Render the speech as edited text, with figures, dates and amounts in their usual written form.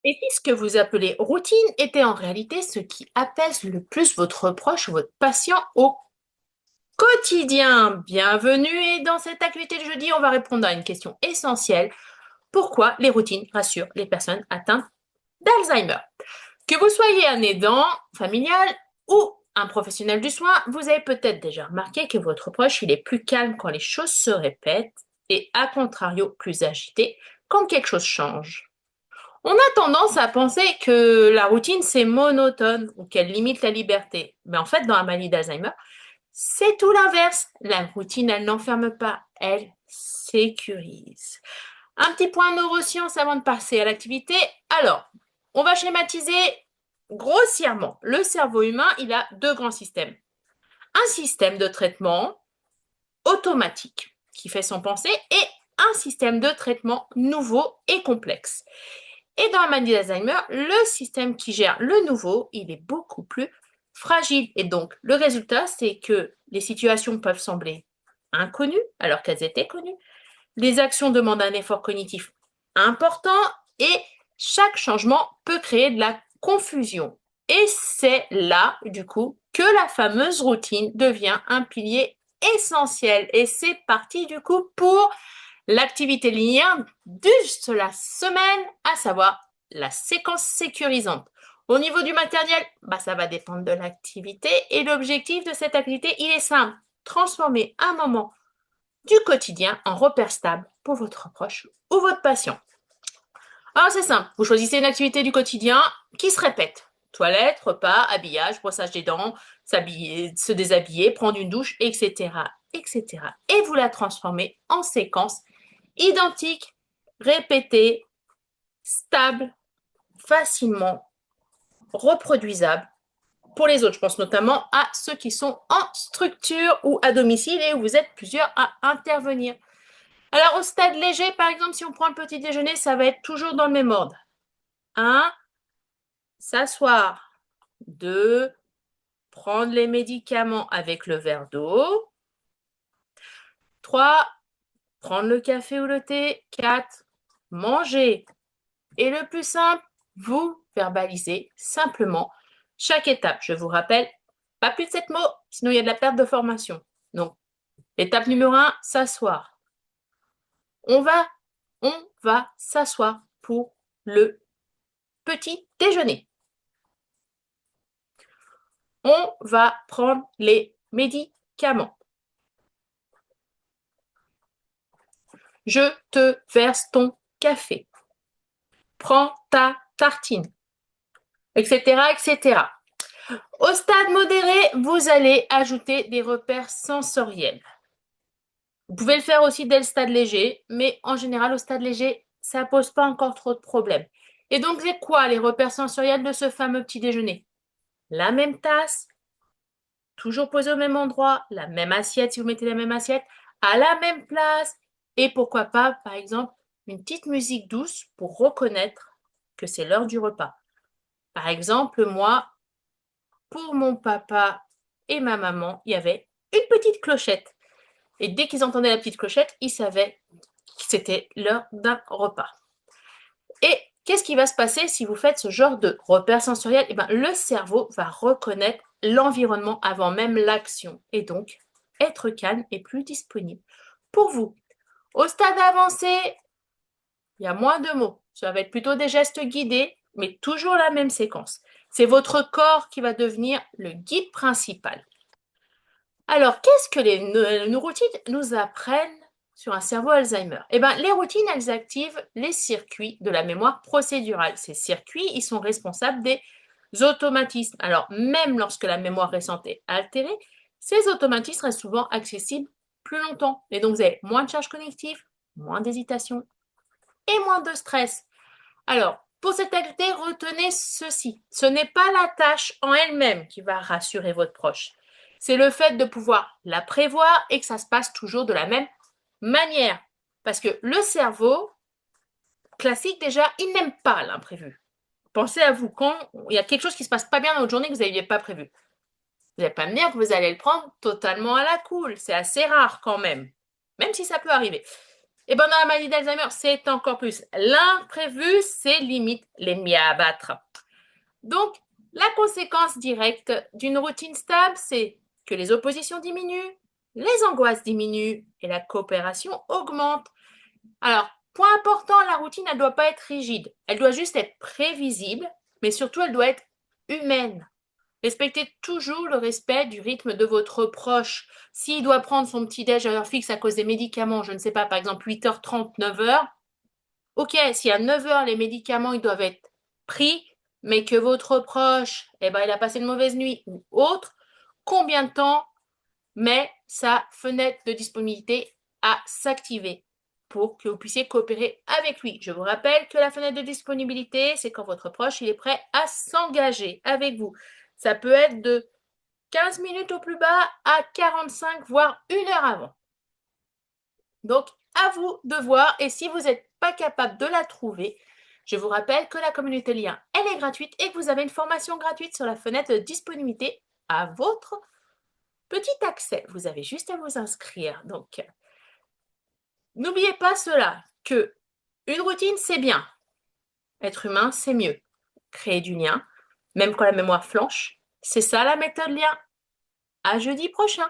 Et si ce que vous appelez routine était en réalité ce qui apaise le plus votre proche ou votre patient au quotidien? Bienvenue et dans cette activité de jeudi, on va répondre à une question essentielle. Pourquoi les routines rassurent les personnes atteintes d'Alzheimer? Que vous soyez un aidant familial ou un professionnel du soin, vous avez peut-être déjà remarqué que votre proche il est plus calme quand les choses se répètent et à contrario plus agité quand quelque chose change. On a tendance à penser que la routine, c'est monotone ou qu'elle limite la liberté. Mais en fait, dans la maladie d'Alzheimer, c'est tout l'inverse. La routine, elle n'enferme pas, elle sécurise. Un petit point neurosciences avant de passer à l'activité. Alors, on va schématiser grossièrement. Le cerveau humain, il a deux grands systèmes. Un système de traitement automatique qui fait son pensée et un système de traitement nouveau et complexe. Et dans la maladie d'Alzheimer, le système qui gère le nouveau, il est beaucoup plus fragile. Et donc, le résultat, c'est que les situations peuvent sembler inconnues alors qu'elles étaient connues. Les actions demandent un effort cognitif important et chaque changement peut créer de la confusion. Et c'est là, du coup, que la fameuse routine devient un pilier essentiel. Et c'est parti, du coup, pour l'activité linéaire de la semaine, à savoir la séquence sécurisante. Au niveau du matériel, ça va dépendre de l'activité et l'objectif de cette activité, il est simple. Transformer un moment du quotidien en repère stable pour votre proche ou votre patient. Alors c'est simple, vous choisissez une activité du quotidien qui se répète. Toilette, repas, habillage, brossage des dents, s'habiller, se déshabiller, prendre une douche, etc., etc. Et vous la transformez en séquence identique, répétée, stable, facilement reproduisable pour les autres. Je pense notamment à ceux qui sont en structure ou à domicile et où vous êtes plusieurs à intervenir. Alors, au stade léger, par exemple, si on prend le petit déjeuner, ça va être toujours dans le même ordre. 1. S'asseoir. 2. Prendre les médicaments avec le verre d'eau. 3. Prendre le café ou le thé. 4. Manger. Et le plus simple, vous verbalisez simplement chaque étape. Je vous rappelle, pas plus de 7 mots, sinon il y a de la perte de formation. Donc, étape numéro 1, s'asseoir. On va s'asseoir pour le petit déjeuner. On va prendre les médicaments. Je te verse ton café. Prends ta tartine, etc., etc. Au stade modéré, vous allez ajouter des repères sensoriels. Vous pouvez le faire aussi dès le stade léger, mais en général, au stade léger, ça ne pose pas encore trop de problèmes. Et donc, c'est quoi les repères sensoriels de ce fameux petit déjeuner? La même tasse, toujours posée au même endroit, la même assiette si vous mettez la même assiette, à la même place, et pourquoi pas, par exemple, une petite musique douce pour reconnaître que c'est l'heure du repas. Par exemple, moi, pour mon papa et ma maman, il y avait une petite clochette. Et dès qu'ils entendaient la petite clochette, ils savaient que c'était l'heure d'un repas. Et qu'est-ce qui va se passer si vous faites ce genre de repère sensoriel? Le cerveau va reconnaître l'environnement avant même l'action et donc être calme et plus disponible pour vous. Au stade avancé, il y a moins de mots. Ça va être plutôt des gestes guidés, mais toujours la même séquence. C'est votre corps qui va devenir le guide principal. Alors, qu'est-ce que les routines nous apprennent sur un cerveau Alzheimer? Les routines, elles activent les circuits de la mémoire procédurale. Ces circuits, ils sont responsables des automatismes. Alors, même lorsque la mémoire récente est altérée, ces automatismes restent souvent accessibles plus longtemps. Et donc, vous avez moins de charges cognitives, moins d'hésitation et moins de stress. Alors, pour cette activité, retenez ceci. Ce n'est pas la tâche en elle-même qui va rassurer votre proche. C'est le fait de pouvoir la prévoir et que ça se passe toujours de la même manière. Parce que le cerveau classique, déjà, il n'aime pas l'imprévu. Pensez à vous, quand il y a quelque chose qui ne se passe pas bien dans votre journée que vous n'aviez pas prévu. Vous n'allez pas me dire que vous allez le prendre totalement à la cool. C'est assez rare quand même. Même si ça peut arriver. Et bien, dans la maladie d'Alzheimer, c'est encore plus. L'imprévu, c'est limite l'ennemi à abattre. Donc, la conséquence directe d'une routine stable, c'est que les oppositions diminuent, les angoisses diminuent et la coopération augmente. Alors, point important, la routine, elle ne doit pas être rigide. Elle doit juste être prévisible, mais surtout, elle doit être humaine. Respectez toujours le respect du rythme de votre proche. S'il doit prendre son petit-déj à heure fixe à cause des médicaments, je ne sais pas, par exemple 8h30, 9h, ok, si à 9h les médicaments ils doivent être pris, mais que votre proche, eh ben, il a passé une mauvaise nuit ou autre, combien de temps met sa fenêtre de disponibilité à s'activer pour que vous puissiez coopérer avec lui? Je vous rappelle que la fenêtre de disponibilité, c'est quand votre proche il est prêt à s'engager avec vous. Ça peut être de 15 minutes au plus bas à 45, voire 1 heure avant. Donc, à vous de voir. Et si vous n'êtes pas capable de la trouver, je vous rappelle que la communauté lien, elle est gratuite et que vous avez une formation gratuite sur la fenêtre de disponibilité à votre petit accès. Vous avez juste à vous inscrire. Donc, n'oubliez pas cela, que une routine, c'est bien. Être humain, c'est mieux. Créer du lien, même quand la mémoire flanche, c'est ça la méthode lien. À jeudi prochain.